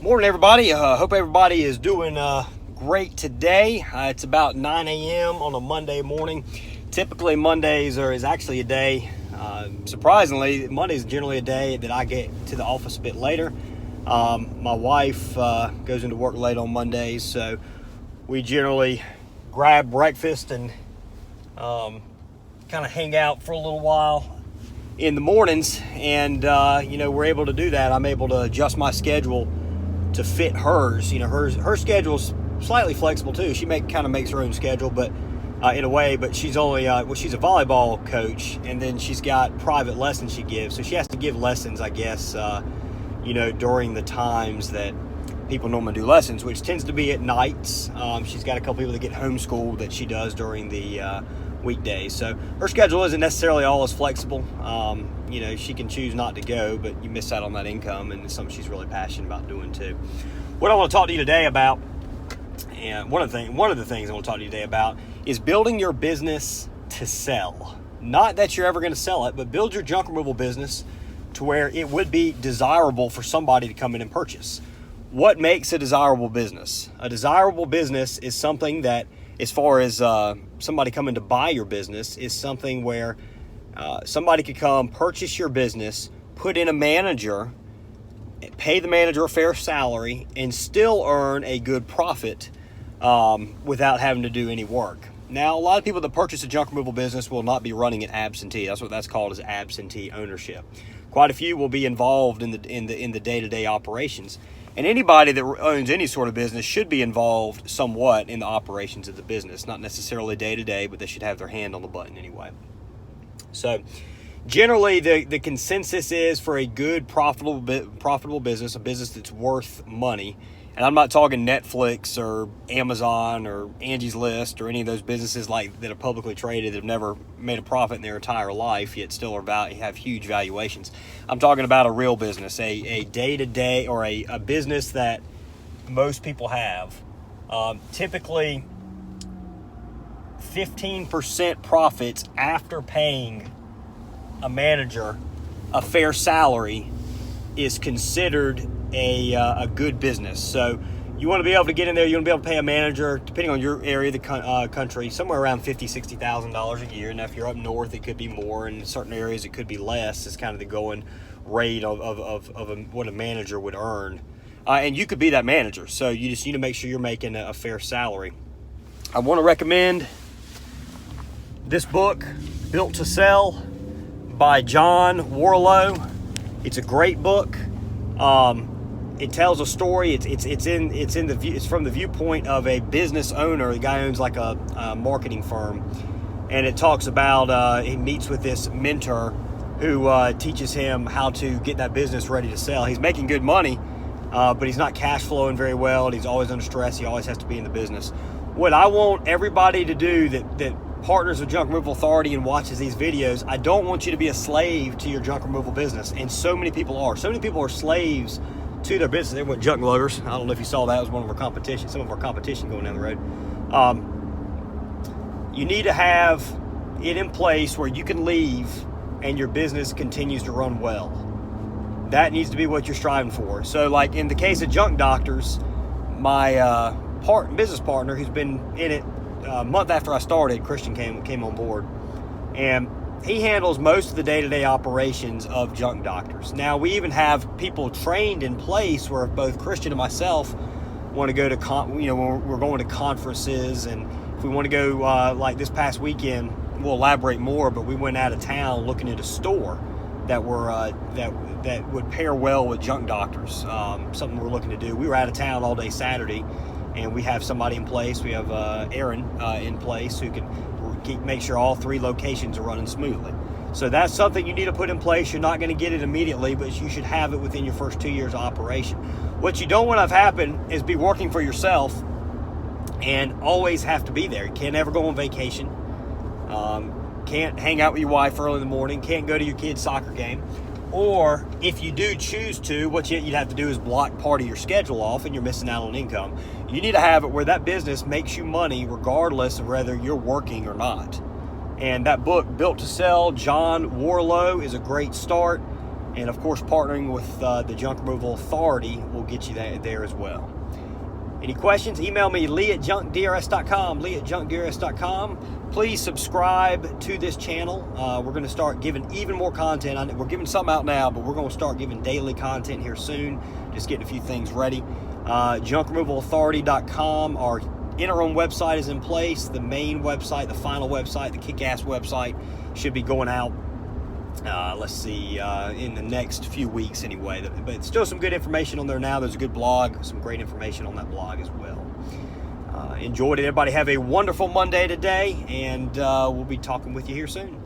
Morning, everybody. Hope everybody is doing great today. It's about 9 a.m. on a Monday morning. Typically, Mondays is actually a day. Surprisingly, Monday is generally a day that I get to the office a bit later. My wife goes into work late on Mondays, so we generally grab breakfast and kind of hang out for a little while in the mornings. And we're able to do that. I'm able to adjust my schedule to fit hers. Her schedule's slightly flexible too. She makes her own schedule, but in a way. But she's only she's a volleyball coach, and then she's got private lessons she gives. So she has to give lessons, I guess, during the times that people normally do lessons, which tends to be at nights. She's got a couple people that get homeschooled that she does during the weekdays. So her schedule isn't necessarily all as flexible. She can choose not to go, but you miss out on that income, and it's something she's really passionate about doing too. What I want to talk to you today about, and one of the things I want to talk to you today about is building your business to sell. Not that you're ever going to sell it, but build your junk removal business to where it would be desirable for somebody to come in and purchase. What makes a desirable business? A desirable business is something that, as far as somebody coming to buy your business, is something where somebody could come purchase your business, put in a manager, pay the manager a fair salary, and still earn a good profit without having to do any work. Now, a lot of people that purchase a junk removal business will not be running it absentee. That's what that's called, is absentee ownership. Quite a few will be involved in the day-to-day operations. And anybody that owns any sort of business should be involved somewhat in the operations of the business. Not necessarily day-to-day, but they should have their hand on the button anyway. So generally, the consensus is for a good, profitable business, a business that's worth money. And I'm not talking Netflix or Amazon or Angie's List or any of those businesses that are publicly traded that have never made a profit in their entire life, yet still have huge valuations. I'm talking about a real business, a day-to-day, or a business that most people have. Typically, 15% profits after paying a manager a fair salary is considered a good business. So you want to be able to get in there. You want to be able to pay a manager, depending on your area of the country, somewhere around $50,000, $60,000 a year. Now, if you're up north, it could be more. In certain areas, it could be less. It's kind of the going rate of what a manager would earn. And you could be that manager. So you just need to make sure you're making a fair salary. I want to recommend this book, Built to Sell, by John Warrillow. It's a great book. It tells a story. It's from the viewpoint of a business owner. The guy owns like a marketing firm, and it talks about he meets with this mentor who teaches him how to get that business ready to sell. He's making good money, but he's not cash flowing very well, and he's always under stress. He always has to be in the business. What I want everybody to do that partners with Junk Removal Authority and watches these videos, I don't want you to be a slave to your junk removal business. And so many people are. So many people are slaves to their business. They went junk loaders. I don't know if you saw that. It was one of our competition. Some of our competition going down the road. You need to have it in place where you can leave and your business continues to run well. That needs to be what you're striving for. So, like in the case of Junk Doctors, my business partner, who's been in it a month after I started, Christian came on board, and he handles most of the day-to-day operations of Junk Doctors. Now, we even have people trained in place where both Christian and myself want to go to, when we're going to conferences, and if we want to go, like this past weekend, we'll elaborate more, but we went out of town looking at a store that that would pair well with Junk Doctors, something we're looking to do. We were out of town all day Saturday, and we have somebody in place. We have Aaron in place who can make sure all three locations are running smoothly. So that's something you need to put in place. You're not going to get it immediately, but you should have it within your first 2 years of operation. What you don't want to have happen is be working for yourself and always have to be there. You can't ever go on vacation. Can't hang out with your wife early in the morning. Can't go to your kid's soccer game. Or if you do choose to, what you'd have to do is block part of your schedule off, and you're missing out on income. You need to have it where that business makes you money regardless of whether you're working or not. And that book, Built to Sell, John Warrillow, is a great start. And of course, partnering with the Junk Removal Authority will get you there as well. Any questions? Email me, lee@junkdrs.com, lee@junkdrs.com. Please subscribe to this channel. We're going to start giving even more content. We're giving some out now, but we're going to start giving daily content here soon. Just getting a few things ready. Junkremovalauthority.com. Our interim website is in place. The main website, the final website, the kick-ass website should be going out. Let's see, in the next few weeks anyway. But still some good information on there now. There's a good blog, some great information on that blog as well. Enjoyed it. Everybody have a wonderful Monday today, and we'll be talking with you here soon.